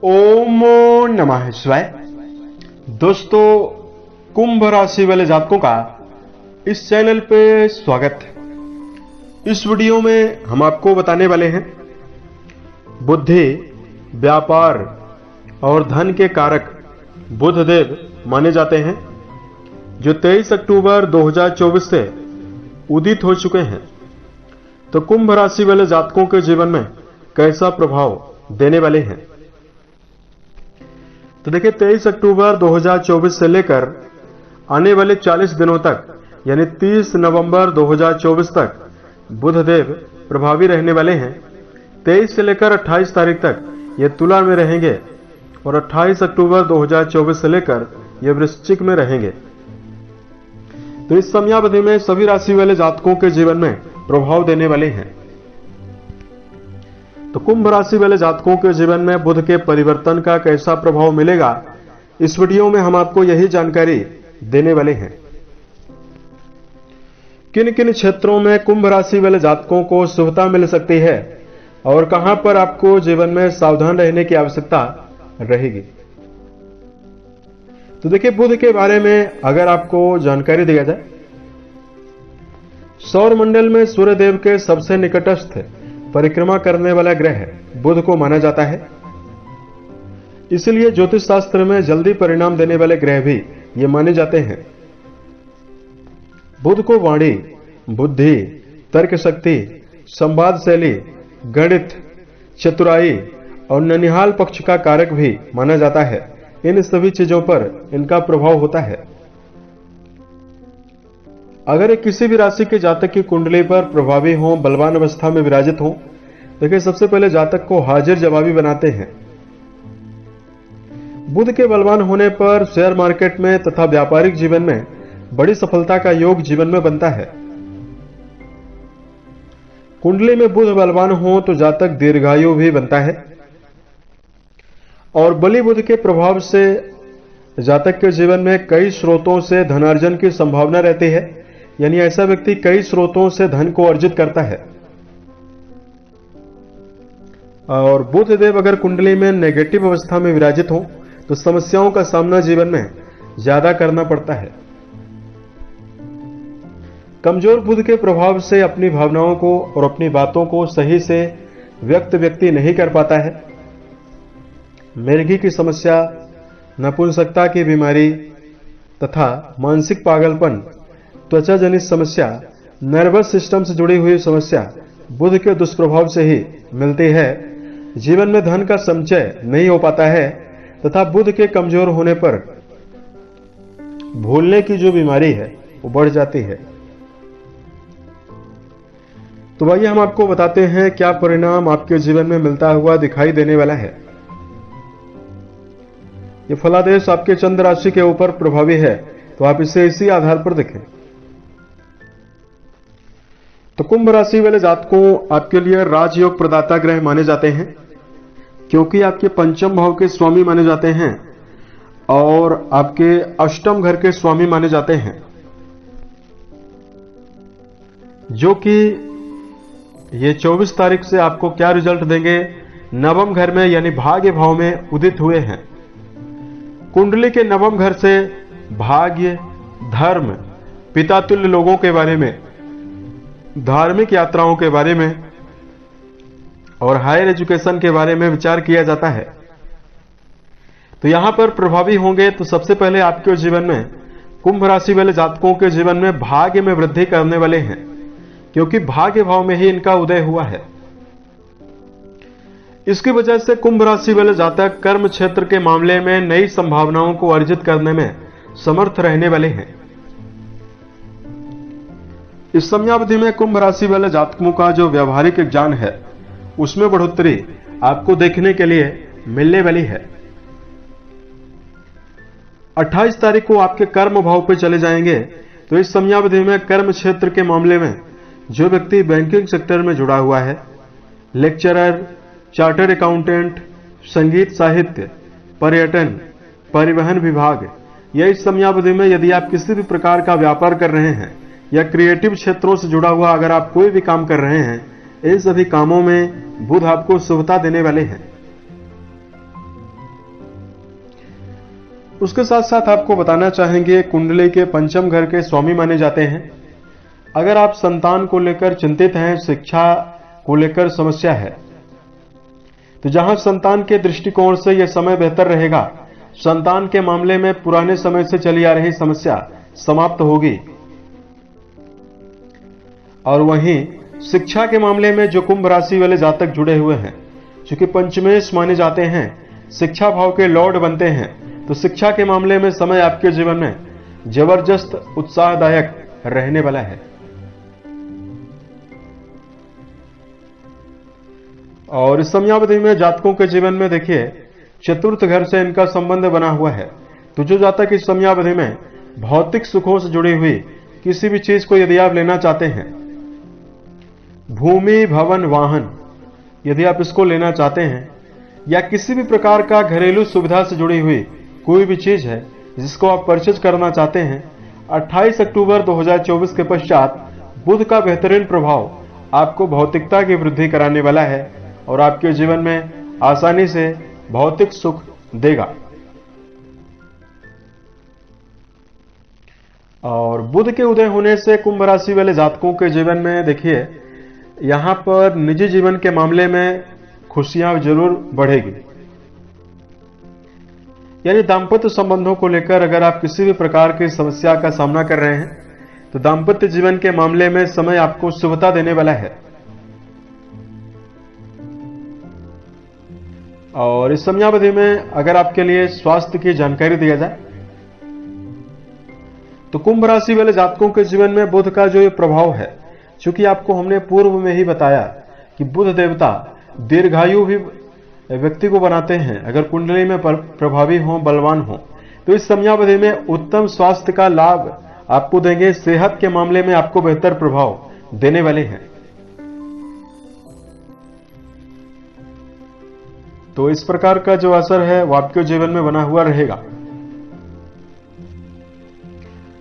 ओम नमः शिवाय। दोस्तों, कुंभ राशि वाले जातकों का इस चैनल पे स्वागत है। इस वीडियो में हम आपको बताने वाले हैं बुद्धि, व्यापार और धन के कारक बुध देव माने जाते हैं, जो 23 अक्टूबर 2024 से उदित हो चुके हैं। तो कुंभ राशि वाले जातकों के जीवन में कैसा प्रभाव देने वाले हैं, तो देखिए 23 अक्टूबर 2024 से लेकर आने वाले 40 दिनों तक यानी 30 नवंबर 2024 तक बुध देव प्रभावी रहने वाले हैं। 23 से लेकर 28 तारीख तक ये तुला में रहेंगे और 28 अक्टूबर 2024 से लेकर ये वृश्चिक में रहेंगे। तो इस समयावधि में सभी राशि वाले जातकों के जीवन में प्रभाव देने वाले हैं। तो कुंभ राशि वाले जातकों के जीवन में बुध के परिवर्तन का कैसा प्रभाव मिलेगा, इस वीडियो में हम आपको यही जानकारी देने वाले हैं। किन किन क्षेत्रों में कुंभ राशि वाले जातकों को शुभता मिल सकती है और कहां पर आपको जीवन में सावधान रहने की आवश्यकता रहेगी। तो देखिए, बुध के बारे में अगर आपको जानकारी दिया जाए, सौर मंडल में सूर्य देव के सबसे निकटस्थ परिक्रमा करने वाला ग्रह बुध को माना जाता है। इसलिए ज्योतिष शास्त्र में जल्दी परिणाम देने वाले ग्रह भी ये माने जाते हैं। बुध को वाणी, बुद्धि, तर्क शक्ति, संवाद शैली, गणित, चतुराई और ननिहाल पक्ष का कारक भी माना जाता है। इन सभी चीजों पर इनका प्रभाव होता है। अगर किसी भी राशि के जातक की कुंडली पर प्रभावी हो, बलवान अवस्था में विराजित हो, देखिए सबसे पहले जातक को हाजिर जवाबी बनाते हैं। बुध के बलवान होने पर शेयर मार्केट में तथा व्यापारिक जीवन में बड़ी सफलता का योग जीवन में बनता है। कुंडली में बुध बलवान हो तो जातक दीर्घायु भी बनता है और बली बुध के प्रभाव से जातक के जीवन में कई स्रोतों से धनार्जन की संभावना रहती है। यानी ऐसा व्यक्ति कई स्रोतों से धन को अर्जित करता है। और बुध देव अगर कुंडली में नेगेटिव अवस्था में विराजित हो तो समस्याओं का सामना जीवन में ज्यादा करना पड़ता है। कमजोर बुध के प्रभाव से अपनी भावनाओं को और अपनी बातों को सही से व्यक्ति नहीं कर पाता है। मिर्गी की समस्या, नपुंसकता की बीमारी तथा मानसिक पागलपन, त्वचा जनित समस्या, नर्वस सिस्टम से जुड़ी हुई समस्या बुध के दुष्प्रभाव से ही मिलती है। जीवन में धन का संचय नहीं हो पाता है तथा बुध के कमजोर होने पर भूलने की जो बीमारी है वो बढ़ जाती है। तो आइए हम आपको बताते हैं क्या परिणाम आपके जीवन में मिलता हुआ दिखाई देने वाला है। ये फलादेश आपके चंद्र राशि के ऊपर प्रभावी है, तो आप इसे इसी आधार पर देखें। तो कुंभ राशि वाले जातकों आपके लिए राजयोग प्रदाता ग्रह माने जाते हैं, क्योंकि आपके पंचम भाव के स्वामी माने जाते हैं और आपके अष्टम घर के स्वामी माने जाते हैं, जो कि ये 24 तारीख से आपको क्या रिजल्ट देंगे, नवम घर में यानी भाग्य भाव में उदित हुए हैं। कुंडली के नवम घर से भाग्य, धर्म, पितातुल्य लोगों के बारे में, धार्मिक यात्राओं के बारे में और हायर एजुकेशन के बारे में विचार किया जाता है। तो यहां पर प्रभावी होंगे तो सबसे पहले आपके जीवन में कुंभ राशि वाले जातकों के जीवन में भाग्य में वृद्धि करने वाले हैं, क्योंकि भाग्य भाव में ही इनका उदय हुआ है। इसकी वजह से कुंभ राशि वाले जातक कर्म क्षेत्र के मामले में नई संभावनाओं को अर्जित करने में समर्थ रहने वाले हैं। इस समयावधि में कुंभ राशि वाले जातकों का जो व्यवहारिक ज्ञान है उसमें बढ़ोतरी आपको देखने के लिए मिलने वाली है। 28 तारीख को आपके कर्म भाव पर चले जाएंगे, तो इस समयावधि में कर्म क्षेत्र के मामले में जो व्यक्ति बैंकिंग सेक्टर में जुड़ा हुआ है, लेक्चरर, चार्टर्ड अकाउंटेंट, संगीत साहित्य, पर्यटन, परिवहन विभाग, या इस समयावधि में यदि आप किसी भी प्रकार का व्यापार कर रहे हैं या क्रिएटिव क्षेत्रों से जुड़ा हुआ अगर आप कोई भी काम कर रहे हैं, इन सभी कामों में बुध आपको शुभता देने वाले हैं। उसके साथ साथ आपको बताना चाहेंगे, कुंडली के पंचम घर के स्वामी माने जाते हैं। अगर आप संतान को लेकर चिंतित हैं, शिक्षा को लेकर समस्या है, तो जहां संतान के दृष्टिकोण से यह समय बेहतर रहेगा, संतान के मामले में पुराने समय से चली आ रही समस्या समाप्त होगी। और वहीं शिक्षा के मामले में जो कुंभ राशि वाले जातक जुड़े हुए हैं, चूंकि पंचमेश माने जाते हैं, शिक्षा भाव के लॉर्ड बनते हैं, तो शिक्षा के मामले में समय आपके जीवन में जबरदस्त उत्साहदायक रहने वाला है। और इस समयावधि में जातकों के जीवन में देखिए, चतुर्थ घर से इनका संबंध बना हुआ है। तो जो जातक इस समयावधि में भौतिक सुखों से जुड़ी हुई किसी भी चीज को यदि आप लेना चाहते हैं, भूमि, भवन, वाहन, यदि आप इसको लेना चाहते हैं, या किसी भी प्रकार का घरेलू सुविधा से जुड़ी हुई कोई भी चीज है जिसको आप परचेज करना चाहते हैं, 28 अक्टूबर 2024 के पश्चात बुध का बेहतरीन प्रभाव आपको भौतिकता की वृद्धि कराने वाला है और आपके जीवन में आसानी से भौतिक सुख देगा। और बुध के उदय होने से कुंभ राशि वाले जातकों के जीवन में देखिए, यहां पर निजी जीवन के मामले में खुशियां जरूर बढ़ेगी। यानी दाम्पत्य संबंधों को लेकर अगर आप किसी भी प्रकार की समस्या का सामना कर रहे हैं, तो दाम्पत्य जीवन के मामले में समय आपको शुभता देने वाला है। और इस समयावधि में अगर आपके लिए स्वास्थ्य की जानकारी दिया जाए, तो कुंभ राशि वाले जातकों के जीवन में बुध का जो ये प्रभाव है, चूंकि आपको हमने पूर्व में ही बताया कि बुध देवता दीर्घायु भी व्यक्ति को बनाते हैं अगर कुंडली में प्रभावी हो, बलवान हो। तो इस समयावधि में उत्तम स्वास्थ्य का लाभ आपको देंगे, सेहत के मामले में आपको बेहतर प्रभाव देने वाले हैं। तो इस प्रकार का जो असर है वो आपके जीवन में बना हुआ रहेगा।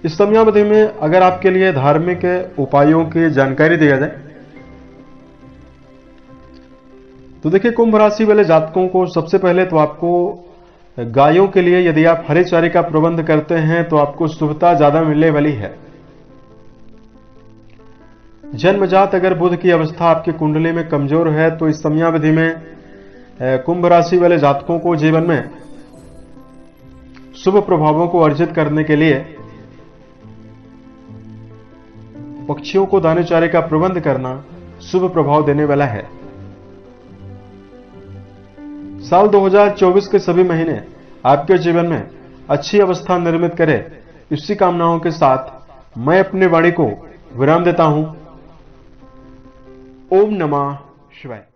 इस समयावधि में अगर आपके लिए धार्मिक उपायों की जानकारी दिया जाए, तो देखिए कुंभ राशि वाले जातकों को सबसे पहले तो आपको गायों के लिए यदि आप हरे चारे का प्रबंध करते हैं तो आपको शुभता ज्यादा मिलने वाली है। जन्मजात अगर बुध की अवस्था आपकी कुंडली में कमजोर है, तो इस समयावधि में कुंभ राशि वाले जातकों को जीवन में शुभ प्रभावों को अर्जित करने के लिए पक्षियों को दाने चारे का प्रबंध करना शुभ प्रभाव देने वाला है। साल 2024 के सभी महीने आपके जीवन में अच्छी अवस्था निर्मित करे, इसी कामनाओं के साथ मैं अपनी वाणी को विराम देता हूं। ओम नमः शिवाय।